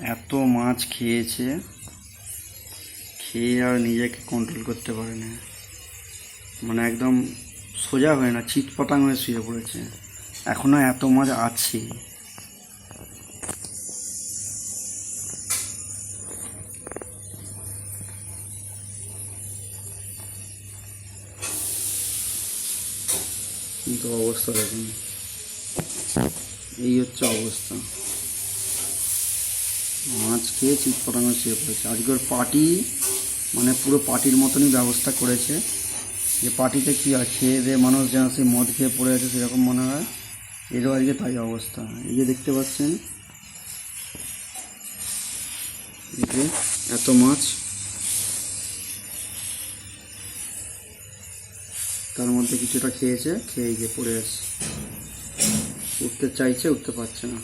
এত মাছ খেয়েছে, খেয়ে আর নিজেকে কন্ট্রোল করতে পারে না, মানে একদম সোজা হয়ে না, চিৎপটাং হয়ে শুয়ে পড়েছে। এখনো এত মাছ আছে। কিন্তু অবস্থা দেখুন, এই হচ্ছে অবস্থা। মাছ খেয়ে চিৎপটাং হয়ে শুয়ে পড়েছে। আজকের পার্টি মানে পুরো পার্টির মতনই ব্যবস্থা করেছে, যে পার্টিতে কী হয়, খেয়ে দিয়ে মানুষ যেন সেই মদ খেয়ে পড়ে আছে সেরকম মনে হয়। এরও আজকে তাই অবস্থা। এই যে দেখতে পাচ্ছেন, এই যে এত মাছ, তার মধ্যে কিছুটা খেয়েছে, খেয়ে গিয়ে পড়ে আছে, উঠতে চাইছে, উঠতে পারছে না।